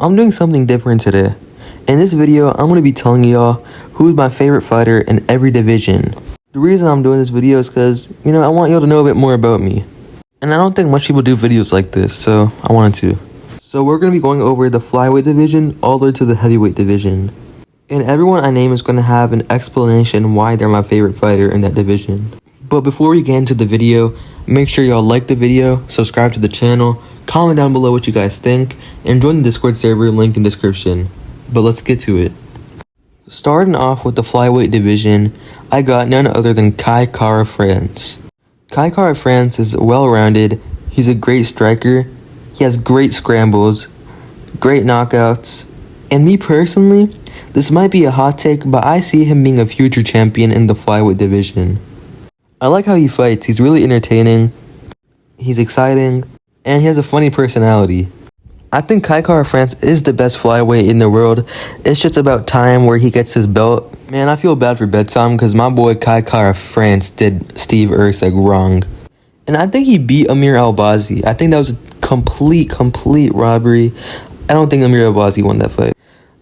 I'm doing something different today. In this video, I'm going to be telling y'all who's my favorite fighter in every division. The reason I'm doing this video is because, I want y'all to know a bit more about me. And I don't think much people do videos like this, so I wanted to. So we're going to be going over the Flyweight Division all the way to the Heavyweight Division. And everyone I name is going to have an explanation why they're my favorite fighter in that division. But before we get into the video, make sure y'all like the video, subscribe to the channel, comment down below what you guys think, and join the Discord server link in description. But let's get to it. Starting off with the Flyweight Division, I got none other than Kai Kara-France. Kai Kara-France is well-rounded, he's a great striker, he has great scrambles, great knockouts, and me personally, this might be a hot take, but I see him being a future champion in the Flyweight Division. I like how he fights, he's really entertaining, he's exciting, and he has a funny personality. I think Kai Kara-France is the best flyweight in the world. It's just about time where he gets his belt. Man, I feel bad for Betzam because my boy Kai Kara-France did Steve Erceg wrong. And I think he beat Amir Albazi. I think that was a complete robbery. I don't think Amir Albazi won that fight.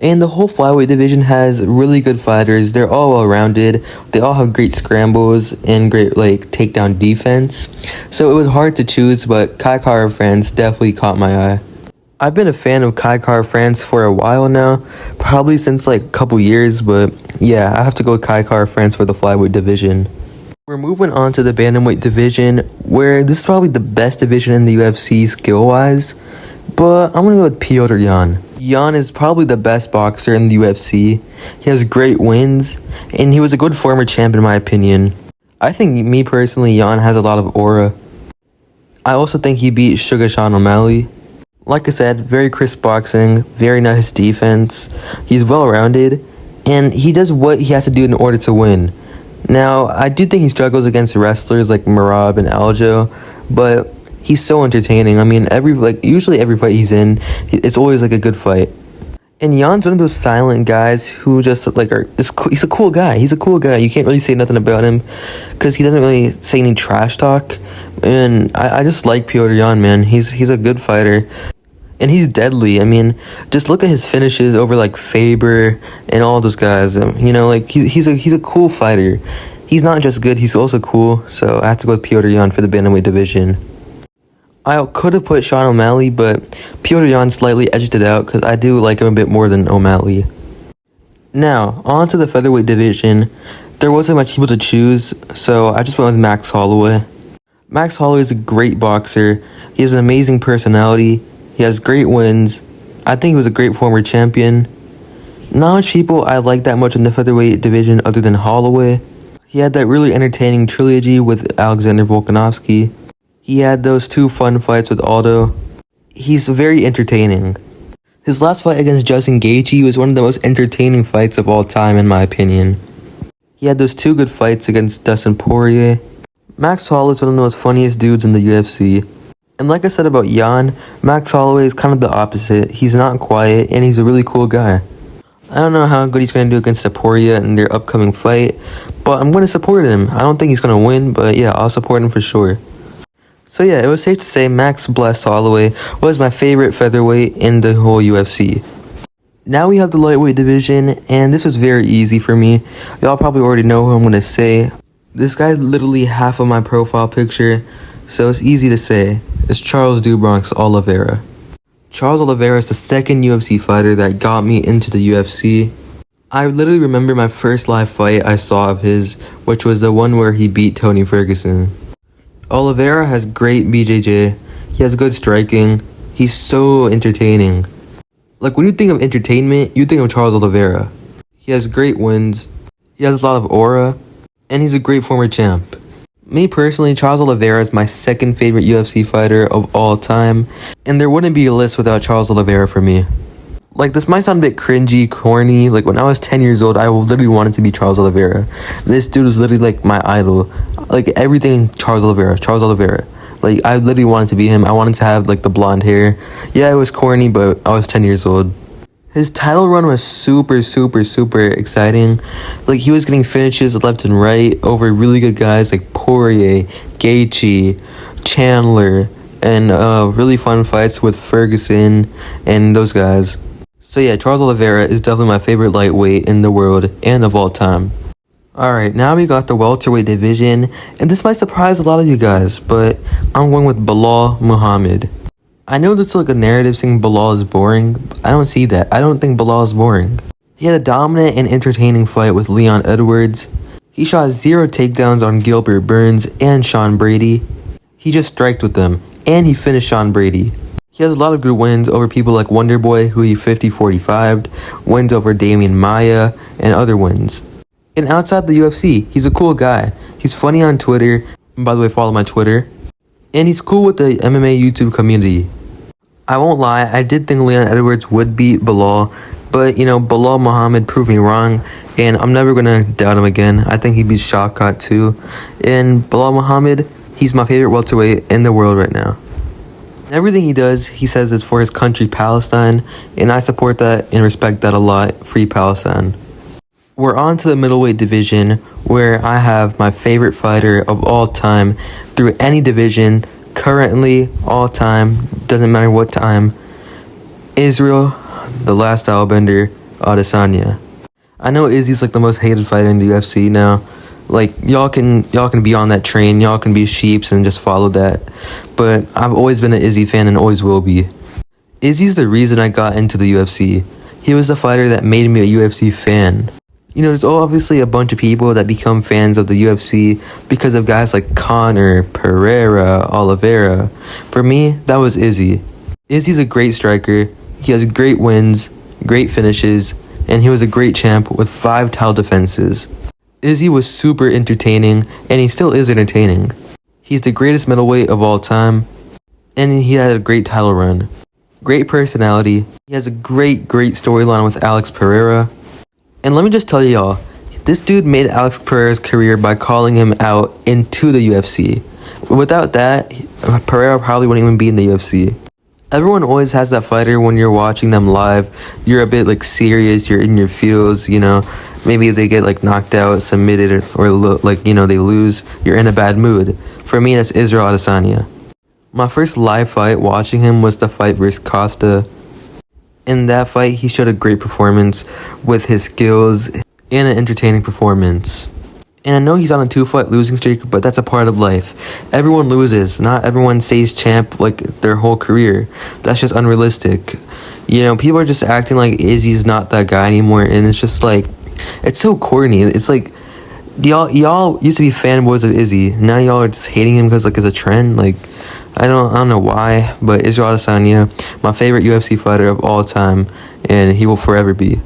And the whole flyweight division has really good fighters. They're all well-rounded. They all have great scrambles and great takedown defense. So it was hard to choose, but Kai Kara-France definitely caught my eye. I've been a fan of Kai Kara-France for a while now, probably since a couple years, but yeah, I have to go with Kai Kara-France for the Flyweight Division. We're moving on to the Bantamweight Division, where this is probably the best division in the UFC skill-wise, but I'm going to go with Petr Yan. Yan is probably the best boxer in the UFC. He has great wins, and he was a good former champ in my opinion. I think, me personally, Yan has a lot of aura. I also think he beat Sugar Sean O'Malley. Like I said, very crisp boxing, very nice defense. He's well-rounded, and he does what he has to do in order to win. Now, I do think he struggles against wrestlers like Merab and Aljo, but he's so entertaining. I mean, usually every fight he's in, it's always a good fight. And Jan's one of those silent guys who just he's a cool guy. He's a cool guy. You can't really say nothing about him because he doesn't really say any trash talk. And I just like Petr Yan, man. He's a good fighter. And he's deadly. I mean, just look at his finishes over Faber and all those guys. He's a cool fighter. He's not just good, he's also cool. So I have to go with Petr Yan for the Bantamweight Division. I could have put Sean O'Malley, but Petr Yan slightly edged it out because I do like him a bit more than O'Malley. Now, on to the Featherweight Division. There wasn't much people to choose, so I just went with Max Holloway. Max Holloway is a great boxer. He has an amazing personality. He has great wins. I think he was a great former champion. Not much people I like that much in the Featherweight Division other than Holloway. He had that really entertaining trilogy with Alexander Volkanovski. He had those 2 fun fights with Aldo. He's very entertaining. His last fight against Justin Gaethje was one of the most entertaining fights of all time in my opinion. He had those 2 good fights against Dustin Poirier. Max Holloway is one of the most funniest dudes in the UFC. And like I said about Yan, Max Holloway is kind of the opposite. He's not quiet, and he's a really cool guy. I don't know how good he's going to do against Poirier in their upcoming fight, but I'm going to support him. I don't think he's going to win, but yeah, I'll support him for sure. So yeah, it was safe to say Max Blessed Holloway was my favorite featherweight in the whole UFC. Now we have the Lightweight Division, and this was very easy for me. Y'all probably already know who I'm going to say. This guy's literally half of my profile picture, so it's easy to say. It's Charles do Bronx Oliveira. Charles Oliveira is the second UFC fighter that got me into the UFC. I literally remember my first live fight I saw of his, which was the one where he beat Tony Ferguson. Oliveira has great BJJ. He has good striking. He's so entertaining. When you think of entertainment, you think of Charles Oliveira. He has great wins. He has a lot of aura. And he's a great former champ. Me personally, Charles Oliveira is my second favorite UFC fighter of all time, and there wouldn't be a list without Charles Oliveira for me. This might sound a bit cringy, corny. When I was 10 years old, I literally wanted to be Charles Oliveira. This dude was literally my idol. Everything Charles Oliveira. I literally wanted to be him. I wanted to have the blonde hair. Yeah, it was corny, but I was 10 years old. His title run was super exciting. He was getting finishes left and right over really good guys like Poirier, Gaethje, Chandler, and really fun fights with Ferguson and those guys. So yeah, Charles Oliveira is definitely my favorite lightweight in the world and of all time. Alright, now we got the welterweight division, and this might surprise a lot of you guys, but I'm going with Belal Muhammad. I know that's like a narrative saying Belal is boring, but I don't see that. I don't think Belal is boring. He had a dominant and entertaining fight with Leon Edwards. He shot 0 takedowns on Gilbert Burns and Sean Brady. He just striked with them, and he finished Sean Brady. He has a lot of good wins over people like Wonderboy, who he 50-45'd, wins over Damian Maia, and other wins. And outside the UFC, he's a cool guy. He's funny on Twitter. And by the way, follow my Twitter. And he's cool with the MMA YouTube community. I won't lie, I did think Leon Edwards would beat Belal, but Belal Muhammad proved me wrong, and I'm never gonna doubt him again. I think he beat Shawcott too. And Belal Muhammad, he's my favorite welterweight in the world right now. And everything he does, he says is for his country, Palestine, and I support that and respect that a lot. Free Palestine. We're on to the middleweight division, where I have my favorite fighter of all time through any division, currently, all time, doesn't matter what time, Israel, the last stylebender, Adesanya. I know Izzy's like the most hated fighter in the UFC now. Like, y'all can be on that train, y'all can be sheeps and just follow that. But I've always been an Izzy fan and always will be. Izzy's the reason I got into the UFC. He was the fighter that made me a UFC fan. There's obviously a bunch of people that become fans of the UFC because of guys like Conor, Pereira, Oliveira. For me, that was Izzy. Izzy's a great striker. He has great wins, great finishes, and he was a great champ with 5 title defenses. Izzy was super entertaining, and he still is entertaining. He's the greatest middleweight of all time, and he had a great title run. Great personality. He has a great storyline with Alex Pereira. And let me just tell y'all, this dude made Alex Pereira's career by calling him out into the UFC. Without that, Pereira probably wouldn't even be in the UFC. Everyone always has that fighter when you're watching them live. You're a bit like serious, you're in your feels, maybe they get like knocked out, submitted, or they lose. You're in a bad mood. For me, that's Israel Adesanya. My first live fight watching him was the fight versus Costa. In that fight, he showed a great performance with his skills and an entertaining performance. And I know he's on a 2-fight losing streak, but that's a part of life. Everyone loses. Not everyone stays champ like their whole career. That's just unrealistic. People are just acting like Izzy's not that guy anymore, and it's just like, it's so corny. It's like, y'all used to be fanboys of Izzy. Now y'all are just hating him because it's a trend. Like, I don't know why, but Israel Adesanya, my favorite UFC fighter of all time, and he will forever be.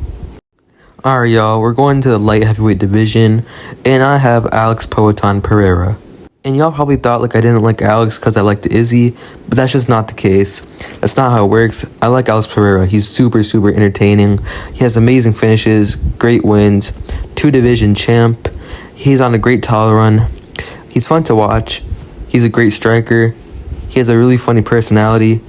Alright, y'all, we're going to the light heavyweight division, and I have Alex Poatan Pereira. And y'all probably thought I didn't like Alex because I liked Izzy, but that's just not the case. That's not how it works. I like Alex Pereira. He's super entertaining. He has amazing finishes, great wins, 2-division champ. He's on a great title run. He's fun to watch. He's a great striker. He has a really funny personality,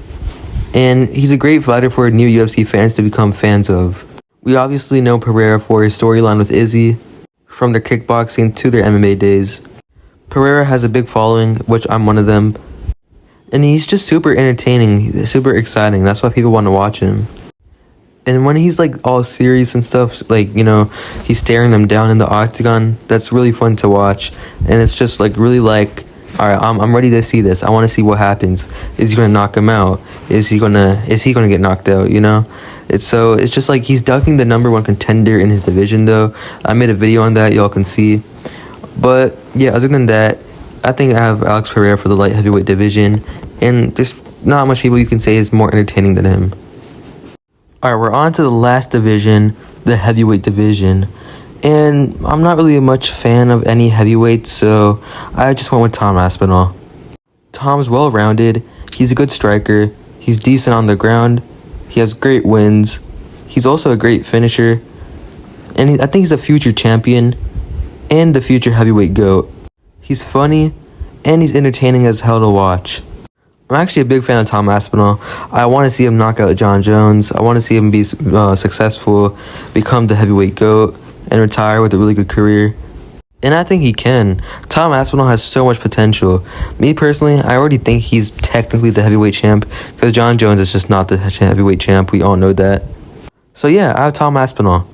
and he's a great fighter for new UFC fans to become fans of. We obviously know Pereira for his storyline with Izzy, from their kickboxing to their MMA days. Pereira has a big following, which I'm one of them, and he's just super entertaining, super exciting. That's why people want to watch him. And when he's all serious and stuff, he's staring them down in the octagon, that's really fun to watch, and it's just really alright, I'm ready to see this. I want to see what happens. Is he gonna knock him out? Is he gonna get knocked out? It's just he's ducking the #1 contender in his division though. I made a video on that, y'all can see. But yeah, other than that, I think I have Alex Pereira for the light heavyweight division, and there's not much people you can say is more entertaining than him. Alright, we're on to the last division, the heavyweight division. And I'm not really a much fan of any heavyweights, so I just went with Tom Aspinall. Tom's well-rounded, he's a good striker, he's decent on the ground, he has great wins, he's also a great finisher, and I think he's a future champion and the future heavyweight GOAT. He's funny, and he's entertaining as hell to watch. I'm actually a big fan of Tom Aspinall. I want to see him knock out John Jones. I want to see him be successful, become the heavyweight GOAT, and retire with a really good career. And I think he can. Tom Aspinall has so much potential. Me personally, I already think he's technically the heavyweight champ, because John Jones is just not the heavyweight champ. We all know that. So yeah, I have Tom Aspinall.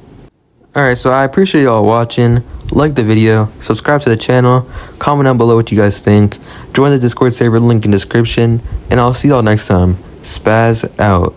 Alright, so I appreciate y'all watching. Like the video, subscribe to the channel, comment down below what you guys think, join the Discord server, link in description, and I'll see y'all next time. Spaz out.